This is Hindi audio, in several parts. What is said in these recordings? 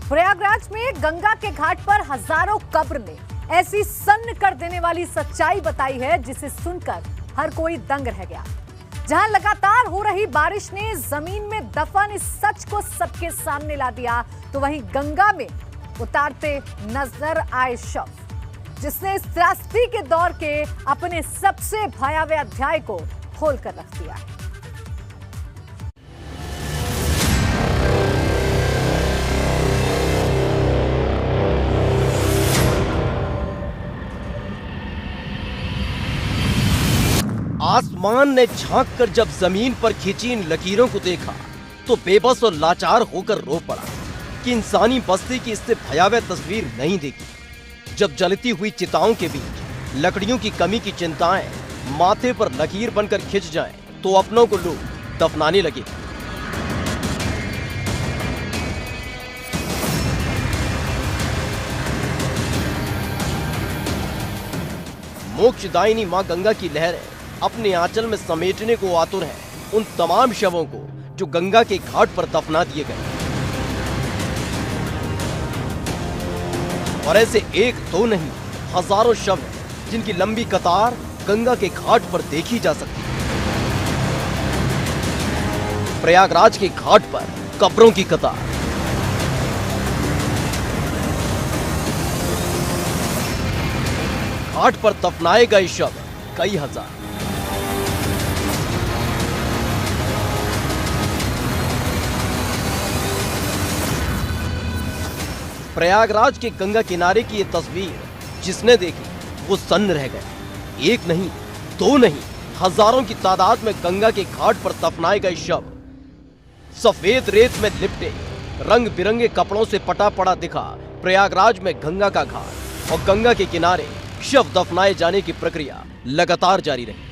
प्रयागराज में गंगा के घाट पर हजारों कब्र ने ऐसी सन्न कर देने वाली सच्चाई बताई है जिसे सुनकर हर कोई दंग रह गया। जहां लगातार हो रही बारिश ने जमीन में दफन इस सच को सबके सामने ला दिया, तो वहीं गंगा में उतारते नजर आए शव, जिसने इस त्रासदी के दौर के अपने सबसे भयावह अध्याय को खोलकर रख दिया है। आसमान ने झांक कर जब जमीन पर खींची इन लकीरों को देखा तो बेबस और लाचार होकर रो पड़ा कि इंसानी बस्ती की इससे भयावह तस्वीर नहीं देखी। जब जलती हुई चिताओं के बीच लकड़ियों की कमी की चिंताएं माथे पर लकीर बनकर खिंच जाएं, तो अपनों को लोग दफनाने लगे। मोक्षदायिनी मां गंगा की लहरें अपने आंचल में समेटने को आतुर हैं उन तमाम शवों को जो गंगा के घाट पर दफना दिए गए। और ऐसे एक दो नहीं, हजारों शव हैं जिनकी लंबी कतार गंगा के घाट पर देखी जा सकती है। प्रयागराज के घाट पर कब्रों की कतार। घाट पर दफनाए गए शव कई हजार। प्रयागराज के गंगा किनारे की ये तस्वीर जिसने देखी वो सन्न रह गया। एक नहीं, दो नहीं, हजारों की तादाद में गंगा के घाट पर दफनाए गए शव सफेद रेत में लिपटे रंग बिरंगे कपड़ों से पटा पड़ा दिखा। प्रयागराज में गंगा का घाट और गंगा के किनारे शव दफनाए जाने की प्रक्रिया लगातार जारी रही।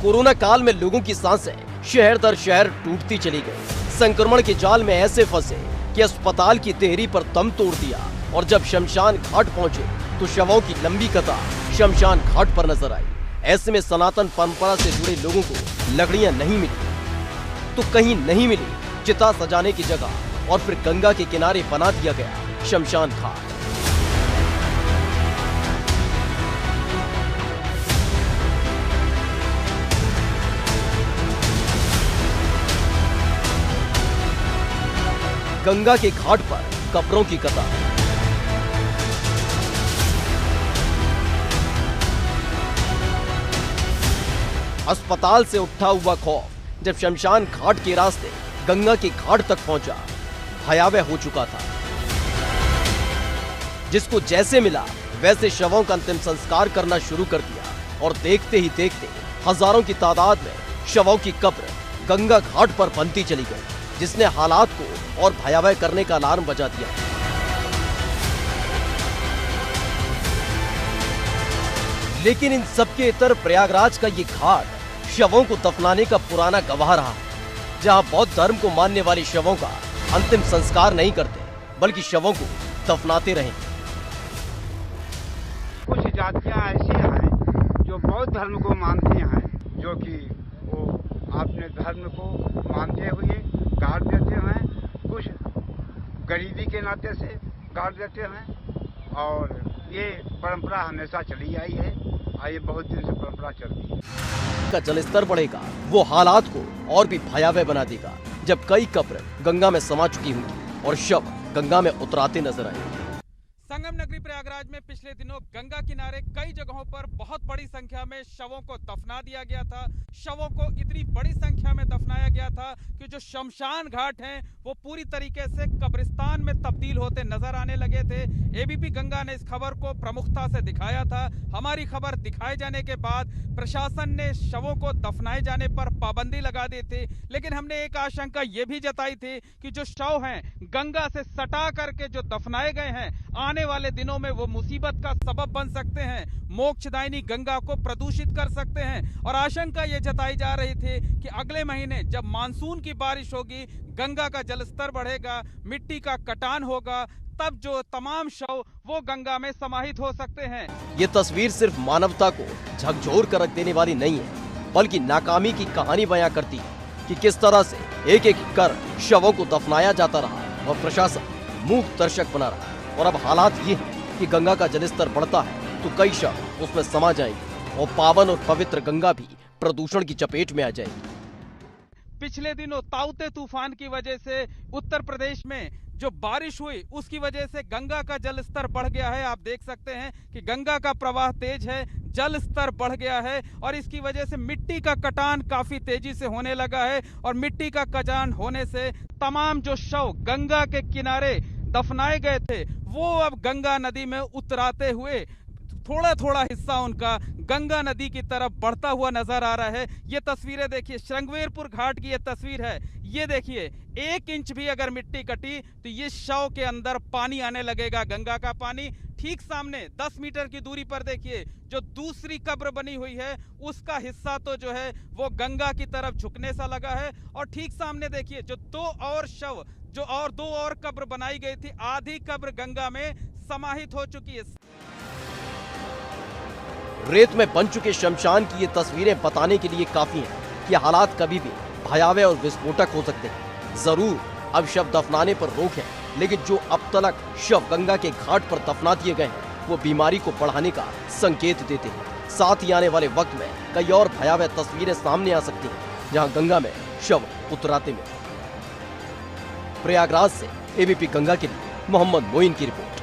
कोरोना काल में लोगों की सांसें शहर दर शहर टूटती चली गई। संक्रमण के जाल में ऐसे फंसे कि अस्पताल की देहरी पर दम तोड़ दिया। और जब शमशान घाट पहुंचे तो शवों की लंबी कतार शमशान घाट पर नजर आई। ऐसे में सनातन परंपरा से जुड़े लोगों को लकड़ियां नहीं मिली तो कहीं नहीं मिली चिता सजाने की जगह, और फिर गंगा के किनारे बना दिया गया शमशान घाट। गंगा के घाट पर कब्रों की कतार। अस्पताल से उठा हुआ खौफ जब शमशान घाट के रास्ते गंगा के घाट तक पहुंचा, भयावह हो चुका था। जिसको जैसे मिला वैसे शवों का अंतिम संस्कार करना शुरू कर दिया। और देखते ही देखते हजारों की तादाद में शवों की कब्र गंगा घाट पर बनती चली गई, जिसने हालात को और भयावह करने का अलार्म बजा दिया। लेकिन इन सबके इतर प्रयागराज का ये घाट शवों को दफनाने का पुराना गवाह रहा है, जहां बौद्ध धर्म को मानने वाले शवों का अंतिम संस्कार नहीं करते बल्कि शवों को दफनाते रहे। कुछ जातियां ऐसी हैं जो बौद्ध धर्म को मानती हैं, जो कि वो अपने धर्म को मानते हुए गाड़ देते हैं, कुछ गरीबी के नाते से गाड़ देते हैं। और ये परंपरा हमेशा चली आई है, ये बहुत दिन से परंपरा चलती है। का जलस्तर बढ़ेगा वो हालात को और भी भयावह बना देगा, जब कई कब्र गंगा में समा चुकी होंगी और शव गंगा में उतराते नजर आएंगे। संगम नगरी प्रयागराज में पिछले दिनों गंगा किनारे कई जगहों पर बहुत बड़ी संख्या में शवों को दफना दिया गया था। शवों को इतनी बड़ी संख्या में दफनाया गया था कि जो शमशान घाट हैं वो पूरी तरीके से कब्रिस्तान में तब्दील होते नजर आने लगे थे। एबीपी गंगा ने इस खबर को प्रमुखता से दिखाया था। हमारी खबर दिखाए जाने के बाद प्रशासन ने शवों को दफनाए जाने पर पाबंदी लगा दी थी। लेकिन हमने एक आशंका ये भी जताई थी कि जो शव हैं गंगा से सटा करके जो दफनाए गए हैं, आने वाले दिनों में वो मुसीबत का सबब बन सकते हैं, मोक्षदायिनी गंगा को प्रदूषित कर सकते हैं। और आशंका ये जताई जा रही थी कि अगले महीने जब मानसून की बारिश होगी, गंगा का जलस्तर बढ़ेगा, मिट्टी का कटान होगा, तब जो तमाम शव वो गंगा में समाहित हो सकते हैं। ये तस्वीर सिर्फ मानवता को झकझोर कर रख देने वाली नहीं है, बल्कि नाकामी की कहानी बयां करती है कि किस तरह से एक एक कर शवों को दफनाया जाता रहा और प्रशासन मूक दर्शक बना रहा। और अब हालात ये है कि गंगा का जलस्तर बढ़ता है तो कई शव उसमें समा जाएंगे और पावन और पवित्र गंगा भी प्रदूषण की चपेट में आ जाएगी। पिछले दिनों ताउते तूफान की वजह से उत्तर प्रदेश में जो बारिश हुई उसकी वजह से गंगा का जल स्तर बढ़ गया है। आप देख सकते हैं कि गंगा का प्रवाह तेज है, जल स्तर बढ़ गया है और इसकी वजह से मिट्टी का कटान काफी तेजी से होने लगा है। और मिट्टी का कटान होने से तमाम जो शव गंगा के किनारे दफनाए गए थे वो अब गंगा नदी में उतराते हुए थोड़ा थोड़ा हिस्सा उनका गंगा नदी की तरफ बढ़ता हुआ नजर आ रहा है। ये तस्वीरें देखिए, श्रृंगवेरपुर घाट की ये तस्वीर है। ये देखिए, 1 इंच भी अगर मिट्टी कटी तो ये शव के अंदर पानी आने लगेगा, गंगा का पानी। ठीक सामने 10 मीटर की दूरी पर देखिए जो दूसरी कब्र बनी हुई है उसका हिस्सा तो जो है वो गंगा की तरफ झुकने सा लगा है। और ठीक सामने देखिए जो 2 और शव जो और 2 और कब्र बनाई गई थी, आधी कब्र गंगा में समाहित हो चुकी है। रेत में बन चुके शमशान की ये तस्वीरें बताने के लिए काफी हैं कि हालात कभी भी भयावह और विस्फोटक हो सकते हैं। जरूर अब शव दफनाने पर रोक है, लेकिन जो अब तक शव गंगा के घाट पर दफना दिए गए हैं वो बीमारी को बढ़ाने का संकेत देते हैं। साथ ही आने वाले वक्त में कई और भयावह तस्वीरें सामने आ सकती हैं जहां गंगा में शव उतराते में। प्रयागराज से एबीपी गंगा के लिए मोहम्मद मोइन की रिपोर्ट।